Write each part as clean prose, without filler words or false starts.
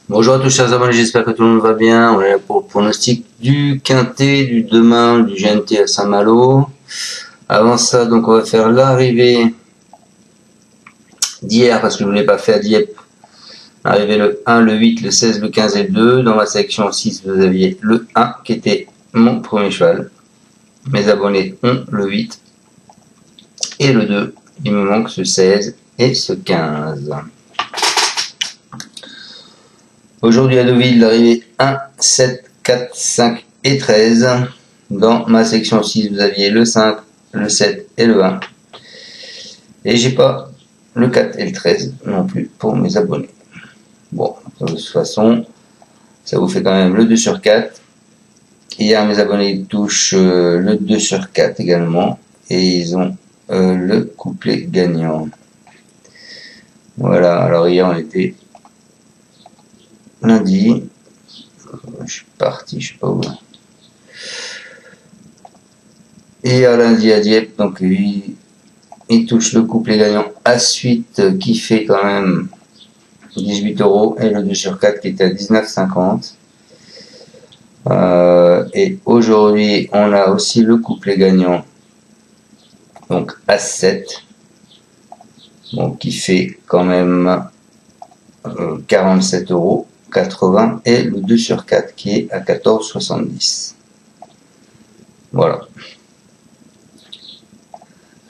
Bonjour à tous chers abonnés, j'espère que tout le monde va bien. On est là pour le pronostic du quintet du demain du GNT à Saint-Malo. Avant ça, donc on va faire l'arrivée d'hier parce que je ne l'ai pas fait à Dieppe. L'arrivée le 1, le 8, le 16, le 15 et le 2. Dans ma sélection 6, vous aviez le 1 qui était mon premier cheval. Mes abonnés ont le 8 et le 2. Il me manque ce 16 et ce 15. Aujourd'hui à Deauville, l'arrivée 1, 7, 4, 5 et 13. Dans ma section 6, vous aviez le 5, le 7 et le 1. Et j'ai pas le 4 et le 13 non plus pour mes abonnés. Bon, de toute façon, ça vous fait quand même le 2 sur 4. Hier, mes abonnés touchent le 2 sur 4 également. Et ils ont le couplet gagnant. Voilà, alors hier on était lundi. Je suis parti, je sais pas où. Et à lundi à Dieppe, donc il touche le couplet gagnant à suite qui fait quand même 18 € et le 2 sur 4 qui était à 19,50. Et aujourd'hui on a aussi le couplet gagnant donc à 7, donc qui fait quand même 47,80 € et le 2 sur 4 qui est à 14,70. Voilà.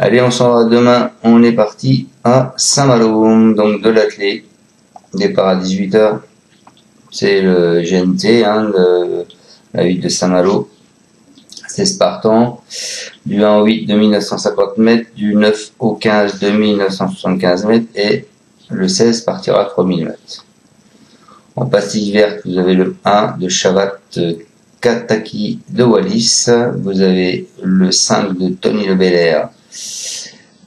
Allez, on s'en va demain, on est parti à Saint-Malo, donc de l'athlé, départ à 18 h, c'est le GNT, de la ville de Saint-Malo, c'est Spartan, du 1 au 8 de 1950 mètres, du 9 au 15 de 1975 mètres, et le 16 partira à 3000 mètres. En pastille verte, vous avez le 1 de Chavat Kataki de Wallis, vous avez le 5 de Tony Le Belair,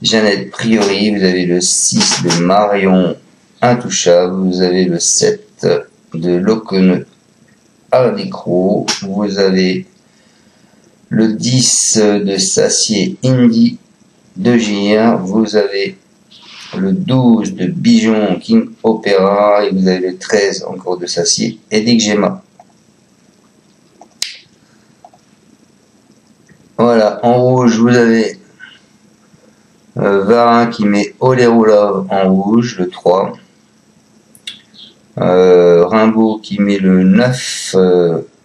Jeannette Priori, vous avez le 6 de Marion Intouchable, vous avez le 7 de Locone Hardicrow, vous avez le 10 de Sacier Indy de Gire, vous avez le 12 de Bijon King Opera et vous avez le 13 encore de Sacier Edic Gemma. Voilà, en rouge vous avez Varin qui met Olerolov en rouge, le 3. Rimbaud qui met le 9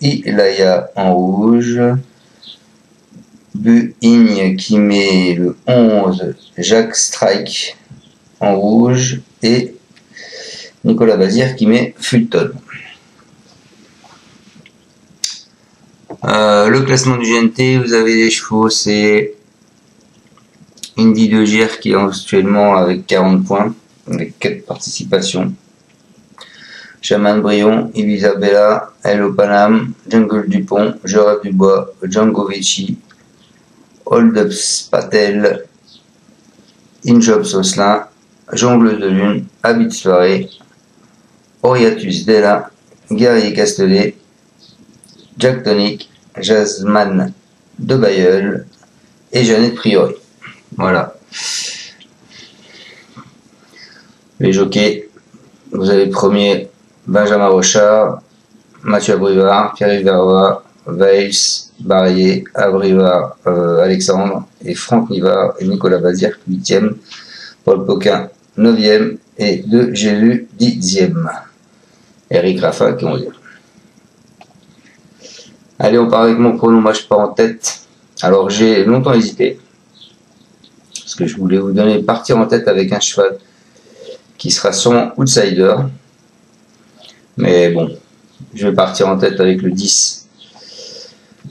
Ilaya en rouge. Buigne qui met le 11 Jacques Strike en rouge. Et Nicolas Bazir qui met Fulton. Le classement du GNT, vous avez les chevaux, c'est Indy de Gire qui est actuellement avec 40 points, avec 4 participations. Chaman Brion, Ibiza Bella, Hello Panam, Jungle Dupont, Je rêve du bois, Django Vici, Hold Up Patel, Injob Soslin, Jongleuse de Lune, Habit de soirée, Oriatus Della, Guerrier Castellet, Jack Tonic, Jasmine de Bayeul et Jeannette Priori. Voilà. Les jockeys, vous avez le premier Benjamin Rochard, Mathieu Abrivard, Pierre Verva, Weiss, Barrier, Abrivard, Alexandre et Franck Nivard et Nicolas Bazir 8e, Paul Poquin 9e et De Jésus 10e. Eric Raffin qui 11e. Allez, on part avec mon pronom, moi je pars en tête. Alors j'ai longtemps hésité, parce que je voulais vous donner partir en tête avec un cheval qui sera sûrement outsider. Mais bon, je vais partir en tête avec le 10.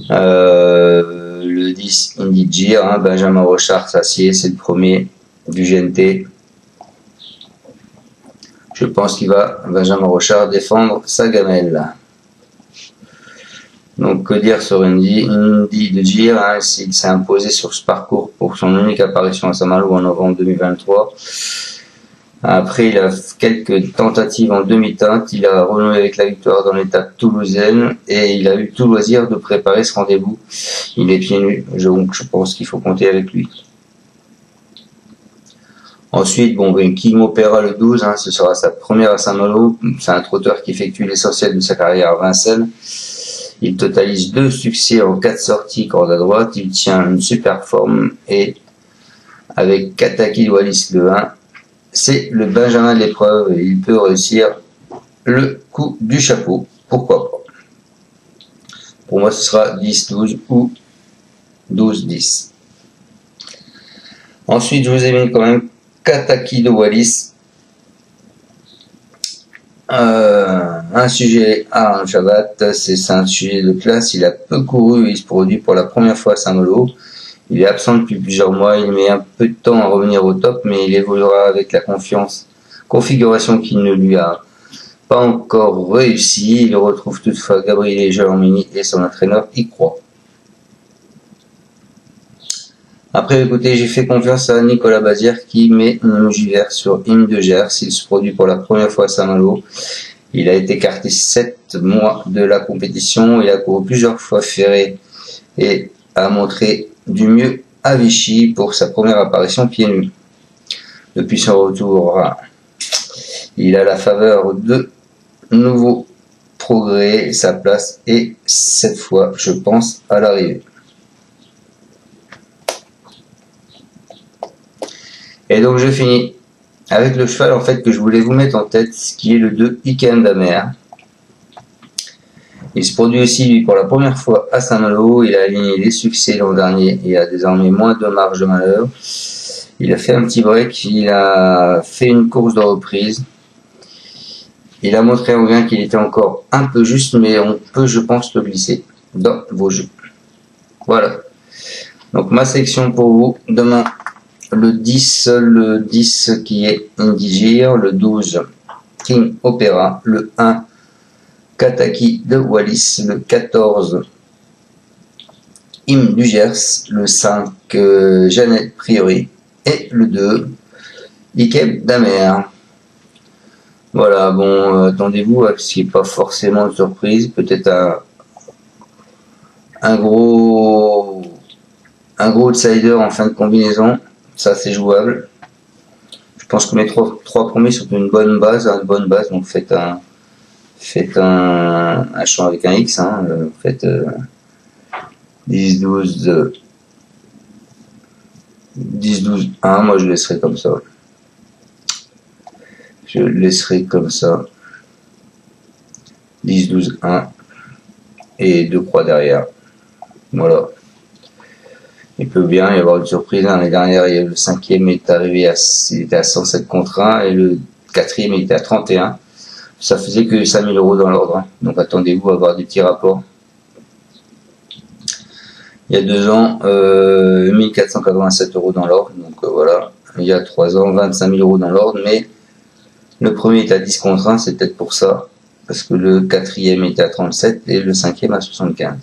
Le 10 Indy de Gire, Benjamin Rochard Sacier, c'est le premier du GNT. Je pense qu'il va, Benjamin Rochard, défendre sa gamelle. Donc que dire sur Indy de Gire, il s'est imposé sur ce parcours pour son unique apparition à Saint-Malo en novembre 2023. Après, il a quelques tentatives en demi-teinte. Il a renoué avec la victoire dans l'étape toulousaine et il a eu tout loisir de préparer ce rendez-vous. Il est pieds nus, donc je pense qu'il faut compter avec lui. Ensuite, bon, ben, King Opera le 12, hein, ce sera sa première à Saint-Malo. C'est un trotteur qui effectue l'essentiel de sa carrière à Vincennes. Il totalise 2 succès en 4 sorties corde à droite. Il tient une super forme et avec Kataki Wallis le 1, c'est le Benjamin de l'épreuve et il peut réussir le coup du chapeau. Pourquoi pas? Pour moi, ce sera 10-12 ou 12-10. Ensuite, je vous ai mis quand même Kataki de Wallis. Un sujet à Chabat, c'est un sujet de classe. Il a peu couru, il se produit pour la première fois à Saint-Malo. Il est absent depuis plusieurs mois, il met un peu de temps à revenir au top, mais il évoluera avec la configuration qui ne lui a pas encore réussi. Il retrouve toutefois Gabriel Gelormini et son entraîneur y croit. Après, écoutez, j'ai fait confiance à Nicolas Bazière qui met une emoji vert sur Hymne de Gers. Il se produit pour la première fois à Saint-Malo. Il a été écarté 7 mois de la compétition. Il a couru plusieurs fois ferré et a montré du mieux à Vichy pour sa première apparition pieds nus. Depuis son retour, il a la faveur de nouveaux progrès. Sa place est cette fois, je pense, à l'arrivée. Et donc je finis avec le cheval en fait que je voulais vous mettre en tête, ce qui est le 2 Ikem d'Amer. Il se produit aussi lui pour la première fois à Saint-Malo. Il a aligné les succès l'an dernier et a désormais moins de marge de manœuvre. Il a fait un petit break, il a fait une course de reprise. Il a montré en gain qu'il était encore un peu juste, mais on peut, je pense, le glisser dans vos jeux. Voilà. Donc ma sélection pour vous demain. Le 10 qui est Indigir, le 12 King Opera, le 1 Kataki de Wallis, le 14 Hymne du Gers, le 5 Jeannette Priori et le 2 Ikem d'Amer. Voilà, bon, attendez-vous à ce qui n'est pas forcément de surprise, peut-être un gros outsider en fin de combinaison. Ça c'est jouable. Je pense que mes trois premiers sont une bonne base, donc faites un champ avec un X, hein, faites 10, 12, 1, moi je laisserai comme ça. Je laisserai comme ça. 10, 12, 1 et 2 croix derrière. Voilà. Il peut bien y avoir une surprise. L'année dernière, le 5e est arrivé il était à 107 contre 1 et le 4e était à 31. Ça faisait que 5000 € dans l'ordre. Hein. Donc attendez-vous à avoir des petits rapports. Il y a 2 ans, 1487 € dans l'ordre. Donc voilà. Il y a 3 ans, 25 000 € dans l'ordre. Mais le premier est à 10 contre 1. C'est peut-être pour ça. Parce que le 4e était à 37 et le 5e à 75.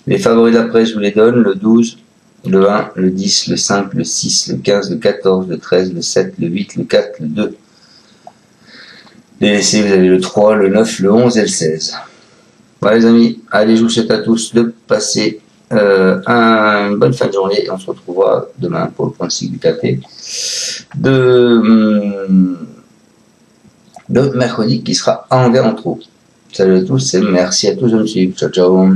Les favoris d'après, je vous les donne, le 12, le 1, le 10, le 5, le 6, le 15, le 14, le 13, le 7, le 8, le 4, le 2. Les laissés, vous avez le 3, le 9, le 11 et le 16. Voilà les amis, allez, je vous souhaite à tous de passer une bonne fin de journée et on se retrouvera demain pour le point de cycle du café de mercredi qui sera à Angers en trop. Salut à tous et merci à tous de me suivre. Ciao ciao.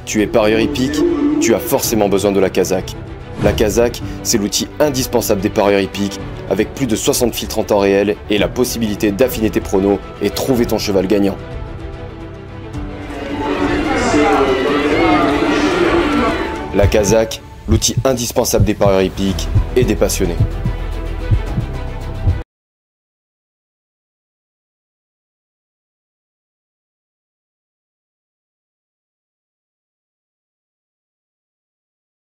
Tu es parieur hippique, tu as forcément besoin de la Kazakh. La Kazakh, c'est l'outil indispensable des parieurs hippiques, avec plus de 60 filtres en temps réel et la possibilité d'affiner tes pronos et trouver ton cheval gagnant. La Kazakh, l'outil indispensable des parieurs hippiques et des passionnés.